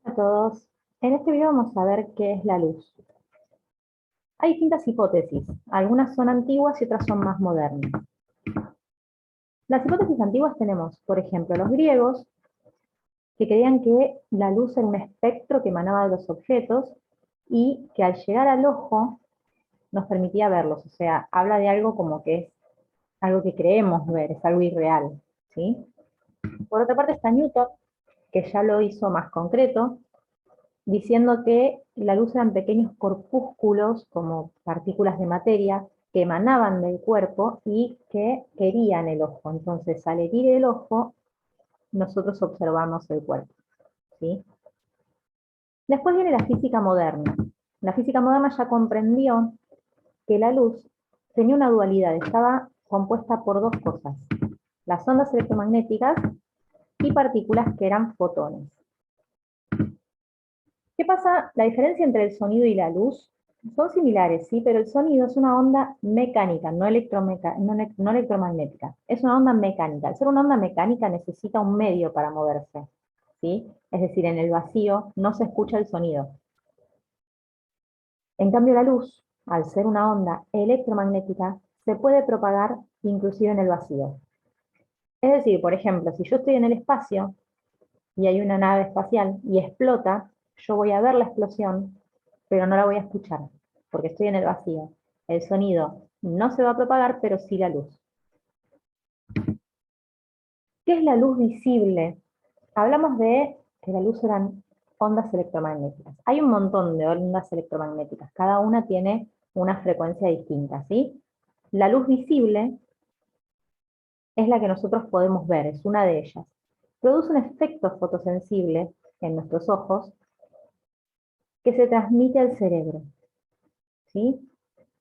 Hola a todos. En este video vamos a ver qué es la luz. Hay distintas hipótesis. Algunas son antiguas y otras son más modernas. Las hipótesis antiguas tenemos, por ejemplo, los griegos, que creían que la luz era un espectro que emanaba de los objetos y que al llegar al ojo nos permitía verlos. O sea, habla de algo como que es algo que creemos ver, es algo irreal, ¿sí? Por otra parte está Newton, que ya lo hizo más concreto, diciendo que la luz eran pequeños corpúsculos, como partículas de materia, que emanaban del cuerpo y que querían el ojo. Entonces, al herir el ojo, nosotros observamos el cuerpo, ¿sí? Después viene la física moderna. La física moderna ya comprendió que la luz tenía una dualidad, estaba compuesta por dos cosas, las ondas electromagnéticas y partículas que eran fotones. ¿Qué pasa? La diferencia entre el sonido y la luz son similares, sí, pero el sonido es una onda mecánica, no electromagnética. Es una onda mecánica. Al ser una onda mecánica necesita un medio para moverse, ¿sí? Es decir, en el vacío no se escucha el sonido. En cambio, la luz, al ser una onda electromagnética, se puede propagar inclusive en el vacío. Es decir, por ejemplo, si yo estoy en el espacio y hay una nave espacial y explota, yo voy a ver la explosión, pero no la voy a escuchar, porque estoy en el vacío. El sonido no se va a propagar, pero sí la luz. ¿Qué es la luz visible? Hablamos de que la luz eran ondas electromagnéticas. Hay un montón de ondas electromagnéticas, cada una tiene una frecuencia distinta, ¿sí? La luz visible es la que nosotros podemos ver, es una de ellas. Produce un efecto fotosensible en nuestros ojos que se transmite al cerebro, ¿sí?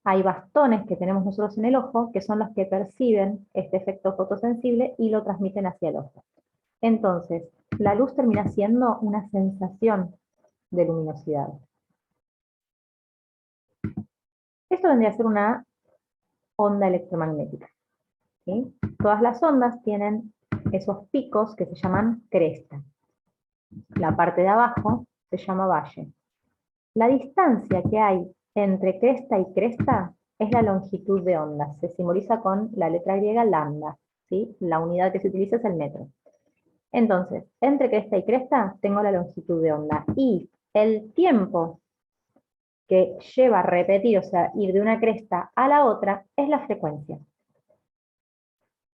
Hay bastones que tenemos nosotros en el ojo que son los que perciben este efecto fotosensible y lo transmiten hacia el ojo. Entonces, la luz termina siendo una sensación de luminosidad. Esto vendría a ser una onda electromagnética, ¿sí? Todas las ondas tienen esos picos que se llaman cresta. La parte de abajo se llama valle. La distancia que hay entre cresta y cresta es la longitud de onda. Se simboliza con la letra griega lambda, ¿sí? La unidad que se utiliza es el metro. Entonces, entre cresta y cresta tengo la longitud de onda. Y el tiempo que lleva a repetir, o sea, ir de una cresta a la otra, es la frecuencia.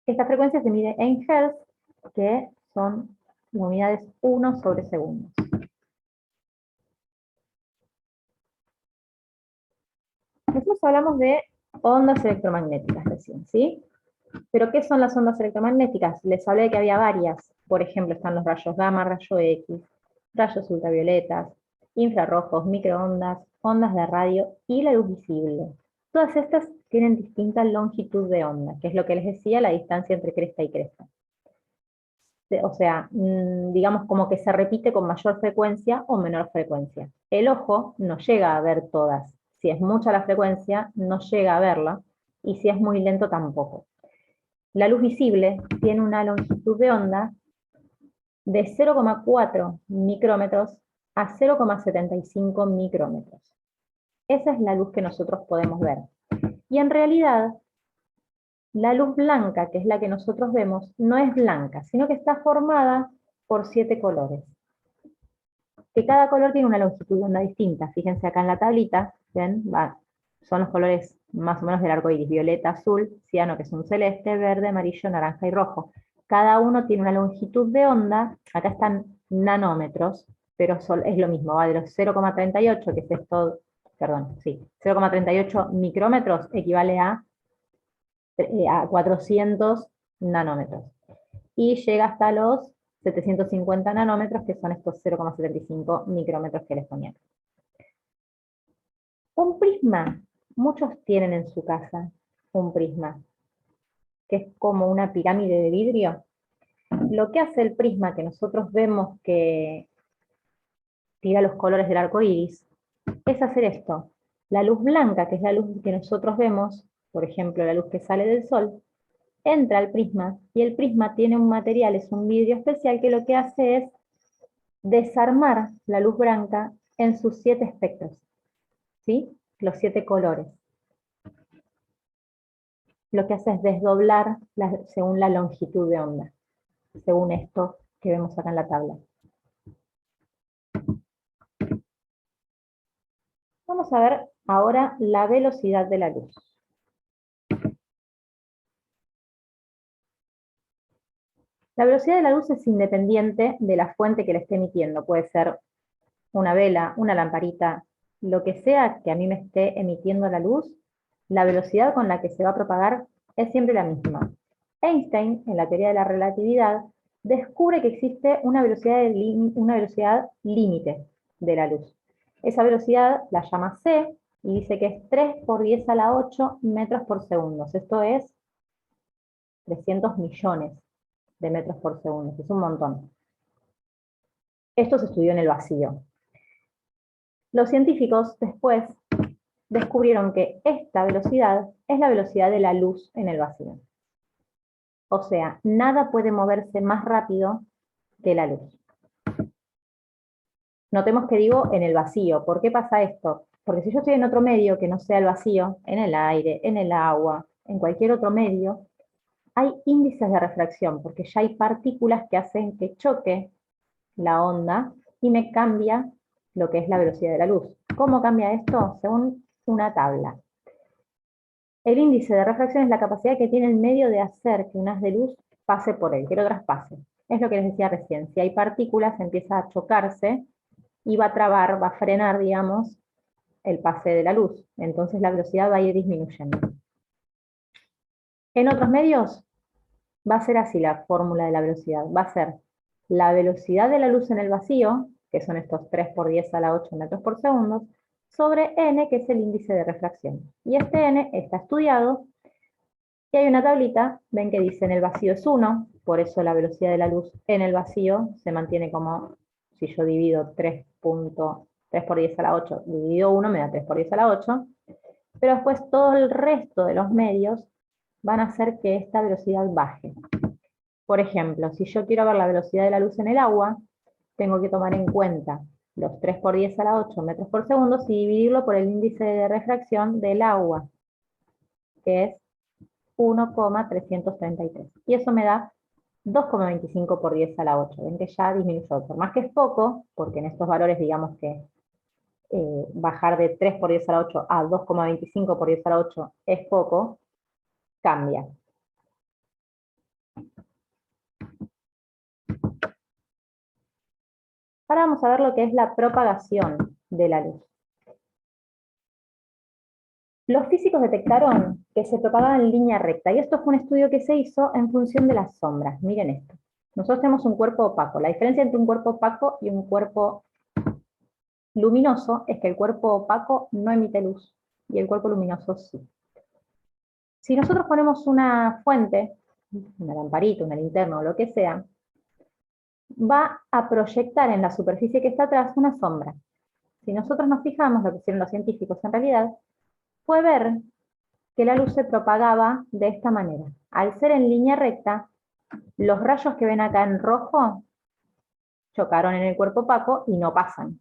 Esta frecuencia se mide en Hz, que son unidades 1 sobre segundos. Nosotros hablamos de ondas electromagnéticas recién, ¿sí? ¿Pero qué son las ondas electromagnéticas? Les hablé de que había varias. Por ejemplo, están los rayos gamma, rayo X, rayos ultravioletas, infrarrojos, microondas, ondas de radio y la luz visible. Todas estas tienen distinta longitud de onda, que es lo que les decía, la distancia entre cresta y cresta. O sea, digamos como que se repite con mayor frecuencia o menor frecuencia. El ojo no llega a ver todas. Si es mucha la frecuencia, no llega a verla, y si es muy lento tampoco. La luz visible tiene una longitud de onda de 0,4 micrómetros a 0,75 micrómetros. Esa es la luz que nosotros podemos ver. Y en realidad, la luz blanca, que es la que nosotros vemos, no es blanca, sino que está formada por 7 colores. Que cada color tiene una longitud de onda distinta. Fíjense acá en la tablita, ¿ven? Son los colores más o menos del arco iris: violeta, azul, ciano, que es un celeste, verde, amarillo, naranja y rojo. Cada uno tiene una longitud de onda, acá están nanómetros, pero es lo mismo, va de los 0,38, que es esto, perdón, sí, 0,38 micrómetros equivale a 400 nanómetros. Y llega hasta los 750 nanómetros, que son estos 0,75 micrómetros que les ponía. Un prisma, muchos tienen en su casa un prisma, que es como una pirámide de vidrio. Lo que hace el prisma, que nosotros vemos que tira los colores del arco iris, es hacer esto. La luz blanca, que es la luz que nosotros vemos, por ejemplo, la luz que sale del sol, entra al prisma, y el prisma tiene un material, es un vidrio especial, que lo que hace es desarmar la luz blanca en sus 7 espectros, ¿sí? Los 7 colores. Lo que hace es desdoblar según la longitud de onda, según esto que vemos acá en la tabla. Vamos a ver ahora la velocidad de la luz. La velocidad de la luz es independiente de la fuente que la esté emitiendo. Puede ser una vela, una lamparita, lo que sea que a mí me esté emitiendo la luz, la velocidad con la que se va a propagar es siempre la misma. Einstein, en la teoría de la relatividad, descubre que existe una velocidad límite de la luz. Esa velocidad la llama c y dice que es 3 por 10 a la 8 metros por segundo. Esto es 300 millones de metros por segundo, es un montón. Esto se estudió en el vacío. Los científicos después descubrieron que esta velocidad es la velocidad de la luz en el vacío. O sea, nada puede moverse más rápido que la luz. Notemos que digo en el vacío. ¿Por qué pasa esto? Porque si yo estoy en otro medio que no sea el vacío, en el aire, en el agua, en cualquier otro medio, hay índices de refracción, porque ya hay partículas que hacen que choque la onda y me cambia lo que es la velocidad de la luz. ¿Cómo cambia esto? Según una tabla. El índice de refracción es la capacidad que tiene el medio de hacer que un haz de luz pase por él, que lo traspase. Es lo que les decía recién. Si hay partículas, empieza a chocarse y va a trabar, va a frenar, digamos, el pase de la luz. Entonces la velocidad va a ir disminuyendo. En otros medios va a ser así la fórmula de la velocidad. Va a ser la velocidad de la luz en el vacío, que son estos 3 por 10 a la 8 metros por segundo, sobre n, que es el índice de refracción. Y este n está estudiado, y hay una tablita, ven que dice en el vacío es 1, por eso la velocidad de la luz en el vacío se mantiene como, si yo divido 3 por 10 a la 8, dividido 1 me da 3 por 10 a la 8, pero después todo el resto de los medios van a hacer que esta velocidad baje. Por ejemplo, si yo quiero ver la velocidad de la luz en el agua, tengo que tomar en cuenta los 3 por 10 a la 8 metros por segundo y dividirlo por el índice de refracción del agua, que es 1,333. Y eso me da 2,25 por 10 a la 8. Ven que ya disminuyó. Por más que es poco, porque en estos valores digamos que bajar de 3 por 10 a la 8 a 2,25 por 10 a la 8 es poco, cambia. Ahora vamos a ver lo que es la propagación de la luz. Los físicos detectaron que se propagaba en línea recta, y esto fue un estudio que se hizo en función de las sombras. Miren esto. Nosotros tenemos un cuerpo opaco. La diferencia entre un cuerpo opaco y un cuerpo luminoso es que el cuerpo opaco no emite luz, y el cuerpo luminoso sí. Si nosotros ponemos una fuente, una lamparita, una linterna o lo que sea, va a proyectar en la superficie que está atrás una sombra. Si nosotros nos fijamos, lo que hicieron los científicos en realidad, fue ver que la luz se propagaba de esta manera. Al ser en línea recta, los rayos que ven acá en rojo chocaron en el cuerpo opaco y no pasan.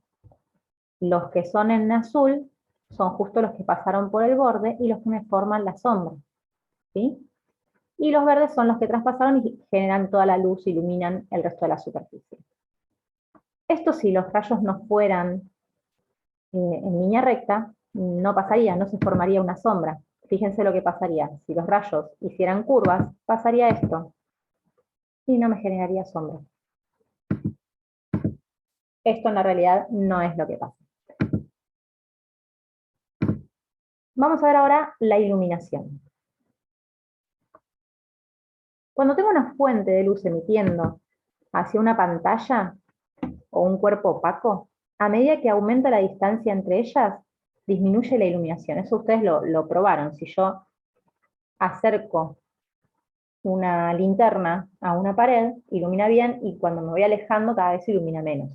Los que son en azul son justo los que pasaron por el borde y los que me forman la sombra, ¿sí? Y los verdes son los que traspasaron y generan toda la luz, iluminan el resto de la superficie. Esto, si los rayos no fueran en línea recta, no pasaría, no se formaría una sombra. Fíjense lo que pasaría. Si los rayos hicieran curvas, pasaría esto. Y no me generaría sombra. Esto en la realidad no es lo que pasa. Vamos a ver ahora la iluminación. Cuando tengo una fuente de luz emitiendo hacia una pantalla o un cuerpo opaco, a medida que aumenta la distancia entre ellas, disminuye la iluminación. Eso ustedes lo probaron. Si yo acerco una linterna a una pared, ilumina bien, y cuando me voy alejando cada vez ilumina menos.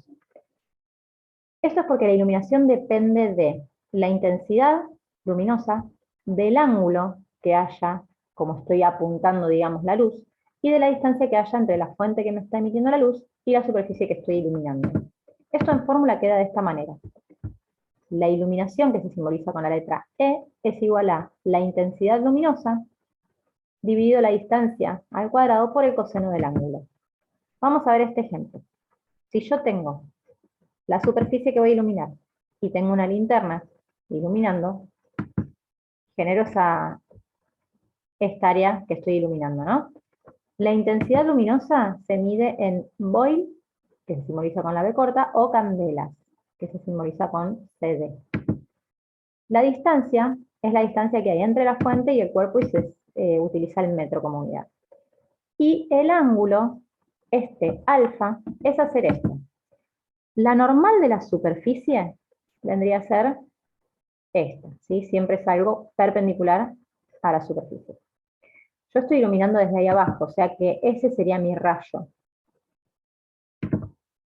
Esto es porque la iluminación depende de la intensidad luminosa, del ángulo que haya, como estoy apuntando, digamos, la luz, y de la distancia que haya entre la fuente que me está emitiendo la luz y la superficie que estoy iluminando. Esto en fórmula queda de esta manera. La iluminación, que se simboliza con la letra E, es igual a la intensidad luminosa dividido la distancia al cuadrado por el coseno del ángulo. Vamos a ver este ejemplo. Si yo tengo la superficie que voy a iluminar y tengo una linterna iluminando, genero esta área que estoy iluminando, ¿no? La intensidad luminosa se mide en Boyle, que se simboliza con la B corta, o candelas, que se simboliza con CD. La distancia es la distancia que hay entre la fuente y el cuerpo, y se utiliza el metro como unidad. Y el ángulo, este alfa, es hacer esto. La normal de la superficie vendría a ser esta, ¿sí? Siempre es algo perpendicular a la superficie. Yo estoy iluminando desde ahí abajo, o sea que ese sería mi rayo.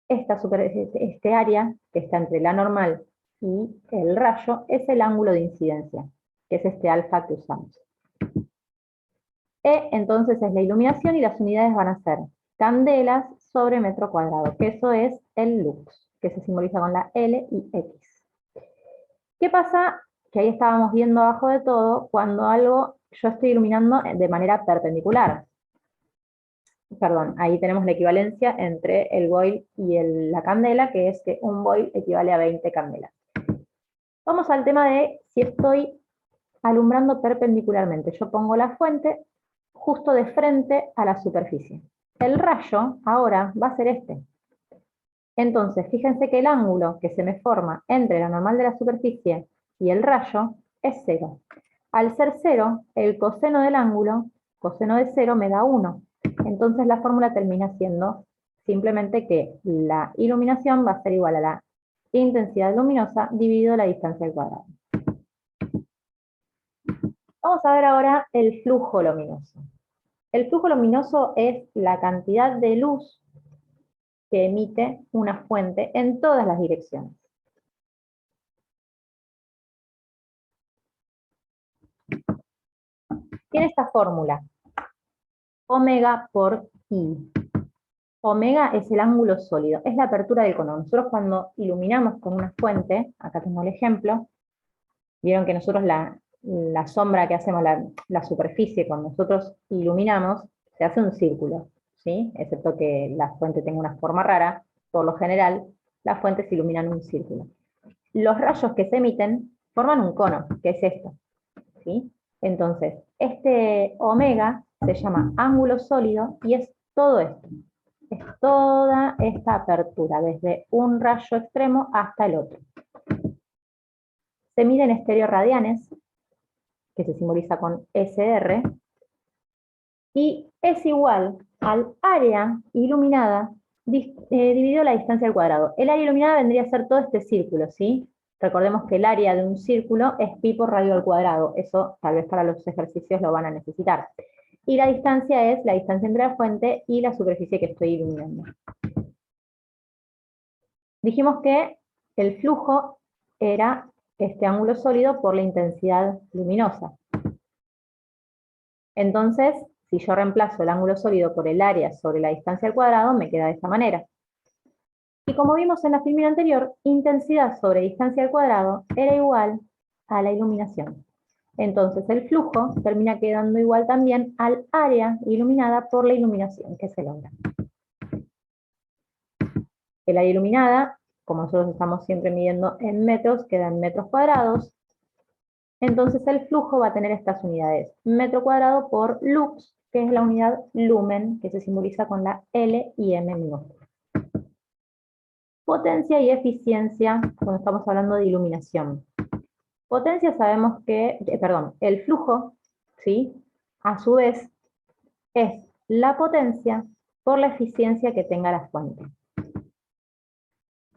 Este área, que está entre la normal y el rayo, es el ángulo de incidencia, que es este alfa que usamos. E entonces es la iluminación y las unidades van a ser candelas sobre metro cuadrado, que eso es el lux, que se simboliza con la L y X. ¿Qué pasa? Que ahí estábamos viendo abajo de todo cuando algo yo estoy iluminando de manera perpendicular. Perdón, ahí tenemos la equivalencia entre el Boyle y la candela, que es que un Boyle equivale a 20 candelas. Vamos al tema de si estoy alumbrando perpendicularmente. Yo pongo la fuente justo de frente a la superficie. El rayo ahora va a ser este. Entonces, fíjense que el ángulo que se me forma entre la normal de la superficie y el rayo es 0. Al ser 0, el coseno del ángulo, coseno de 0, me da 1. Entonces la fórmula termina siendo simplemente que la iluminación va a ser igual a la intensidad luminosa dividido la distancia al cuadrado. Vamos a ver ahora el flujo luminoso. El flujo luminoso es la cantidad de luz que emite una fuente en todas las direcciones. Tiene esta fórmula, omega por I. Omega es el ángulo sólido, es la apertura del cono. Nosotros cuando iluminamos con una fuente, acá tengo el ejemplo, vieron que nosotros la sombra que hacemos, la superficie, cuando nosotros iluminamos, se hace un círculo, ¿sí? Excepto que la fuente tenga una forma rara, por lo general, las fuentes iluminan un círculo. Los rayos que se emiten forman un cono, que es esto, ¿sí? Entonces, este omega se llama ángulo sólido y es todo esto. Es toda esta apertura, desde un rayo extremo hasta el otro. Se mide en estereoradianes, que se simboliza con SR, y es igual al área iluminada dividido la distancia al cuadrado. El área iluminada vendría a ser todo este círculo, ¿sí? Recordemos que el área de un círculo es pi por radio al cuadrado. Eso tal vez para los ejercicios lo van a necesitar. Y la distancia es la distancia entre la fuente y la superficie que estoy iluminando. Dijimos que el flujo era este ángulo sólido por la intensidad luminosa. Entonces, si yo reemplazo el ángulo sólido por el área sobre la distancia al cuadrado, me queda de esta manera. Y como vimos en la filmina anterior, intensidad sobre distancia al cuadrado era igual a la iluminación. Entonces el flujo termina quedando igual también al área iluminada por la iluminación que se logra. El área iluminada, como nosotros estamos siempre midiendo en metros, queda en metros cuadrados. Entonces el flujo va a tener estas unidades. Metro cuadrado por lux, que es la unidad lumen, que se simboliza con la L y M minúscula. Potencia y eficiencia, cuando estamos hablando de iluminación. Potencia sabemos que, el flujo, ¿sí? A su vez, es la potencia por la eficiencia que tenga la fuente.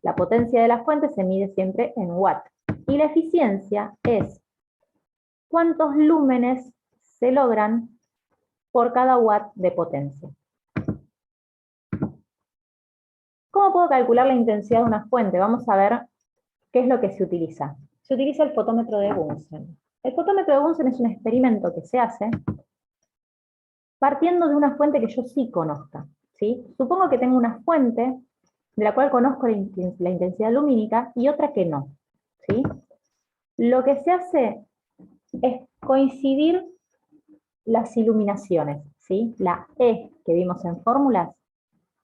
La potencia de la fuente se mide siempre en watt. Y la eficiencia es cuántos lúmenes se logran por cada watt de potencia. ¿Cómo puedo calcular la intensidad de una fuente? Vamos a ver qué es lo que se utiliza. Se utiliza el fotómetro de Bunsen. El fotómetro de Bunsen es un experimento que se hace partiendo de una fuente que yo sí conozca, ¿sí? Supongo que tengo una fuente de la cual conozco la intensidad lumínica, y otra que no, ¿sí? Lo que se hace es coincidir las iluminaciones, ¿sí? La E que vimos en fórmulas,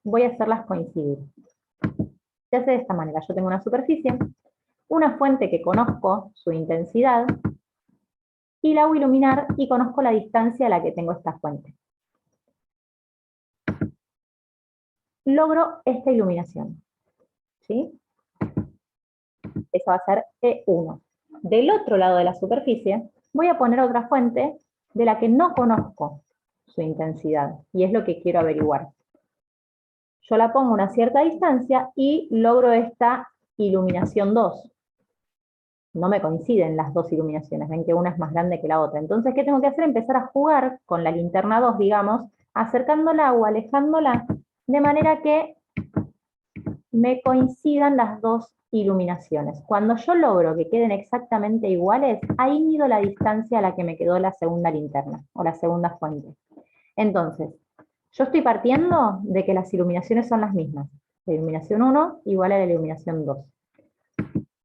voy a hacerlas coincidir. Se hace de esta manera, yo tengo una superficie, una fuente que conozco su intensidad, y la hago iluminar y conozco la distancia a la que tengo esta fuente. Logro esta iluminación, ¿sí? Eso va a ser E1. Del otro lado de la superficie, voy a poner otra fuente de la que no conozco su intensidad, y es lo que quiero averiguar. Yo la pongo a una cierta distancia y logro esta iluminación 2. No me coinciden las dos iluminaciones, ven que una es más grande que la otra. Entonces, ¿qué tengo que hacer? Empezar a jugar con la linterna 2, digamos, acercándola o alejándola, de manera que me coincidan las dos iluminaciones. Cuando yo logro que queden exactamente iguales, ahí mido la distancia a la que me quedó la segunda linterna, o la segunda fuente. Entonces, yo estoy partiendo de que las iluminaciones son las mismas. La iluminación 1 igual a la iluminación 2.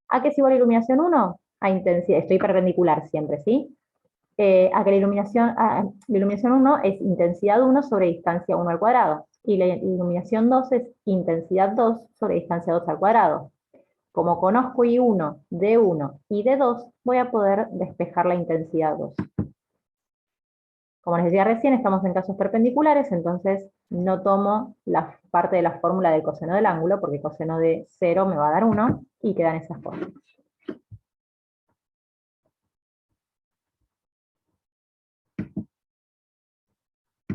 ¿A qué es igual a iluminación 1? A intensidad, estoy perpendicular siempre, ¿sí? A que la iluminación 1 es intensidad 1 sobre distancia 1 al cuadrado, y la iluminación 2 es intensidad 2 sobre distancia 2 al cuadrado. Como conozco I1, D1 y D2, voy a poder despejar la intensidad 2. Como les decía recién, estamos en casos perpendiculares, entonces no tomo la parte de la fórmula del coseno del ángulo, porque coseno de 0 me va a dar 1, y quedan esas cosas.